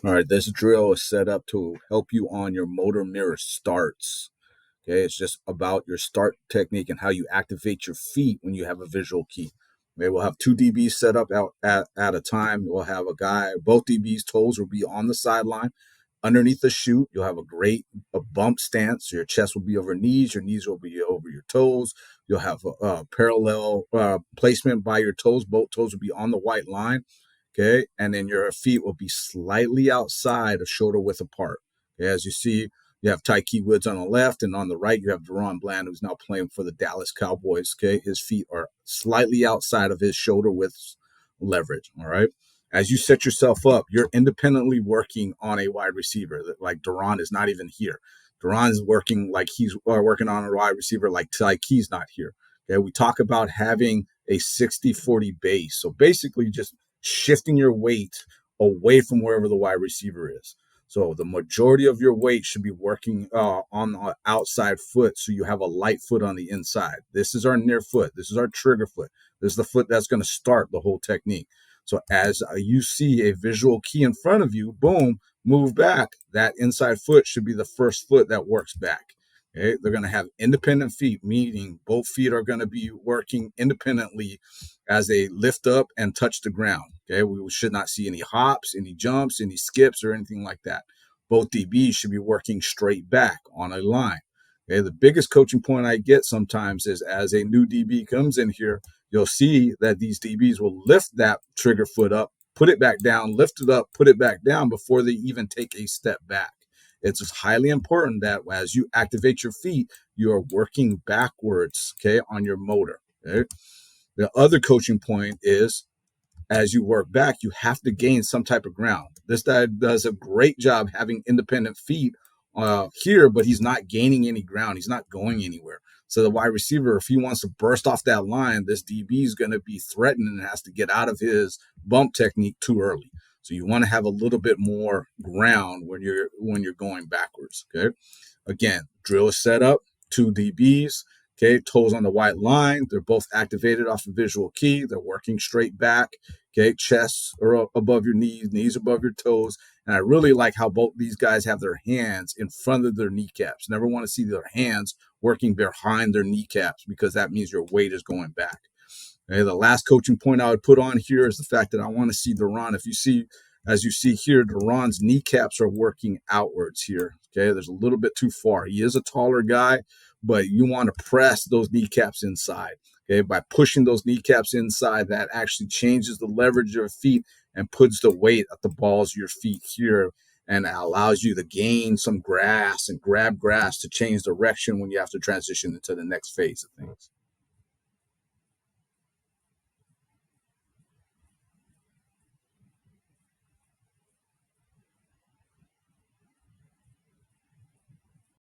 All right, this drill is set up to help you on your motor mirror starts. Okay, it's just about your start technique and how you activate your feet when you have a visual key. Okay, we'll have two DBs set up out at a time. We'll have a guy, both DBs' toes will be on the sideline. Underneath the chute, you'll have a bump stance. So your chest will be over your knees will be over your toes. You'll have a parallel placement by your toes. Both toes will be on the white line. Okay, and then your feet will be slightly outside of shoulder width apart. Okay, as you see, you have Tyke Woods on the left, and on the right, you have DaRon Bland, who's now playing for the Dallas Cowboys. Okay, his feet are slightly outside of his shoulder width leverage. All right. As you set yourself up, you're independently working on a wide receiver. Like DaRon is not even here. DaRon is working like he's working on a wide receiver like Tyke's not here. Okay, we talk about having a 60-40 base. So basically just shifting your weight away from wherever the wide receiver is. So the majority of your weight should be working on the outside foot, so you have a light foot on the inside. This is our near foot. This is our trigger foot. This is the foot that's going to start the whole technique. So as you see a visual key in front of you, boom, move back. That inside foot should be the first foot that works back. Okay? They're going to have independent feet, meaning both feet are going to be working independently as they lift up and touch the ground. Okay, we should not see any hops, any jumps, any skips, or anything like that. Both DBs should be working straight back on a line. Okay, the biggest coaching point I get sometimes is as a new DB comes in here, you'll see that these DBs will lift that trigger foot up, put it back down, lift it up, put it back down before they even take a step back. It's highly important that as you activate your feet, you are working backwards, okay, on your motor. Okay? The other coaching point is as you work back, you have to gain some type of ground. This guy does a great job having independent feet here, but he's not gaining any ground. He's not going anywhere. So the wide receiver, if he wants to burst off that line, this DB is going to be threatened and has to get out of his bump technique too early. So you want to have a little bit more ground when you're going backwards. Okay. Again, drill is set up, two DBs. Okay, toes on the white line. They're both activated off a visual key. They're working straight back. Okay, chests are above your knees above your toes. And I really like how both these guys have their hands in front of their kneecaps. Never want to see their hands working behind their kneecaps because that means your weight is going back. Okay, the last coaching point I would put on here is the fact that I want to see DaRon. If you see, as you see here, DaRon's kneecaps are working outwards here. Okay, there's a little bit too far. He is a taller guy, but you want to press those kneecaps inside. Okay, by pushing those kneecaps inside, that actually changes the leverage of your feet and puts the weight at the balls of your feet here and allows you to gain some grass and grab grass to change direction when you have to transition into the next phase of things.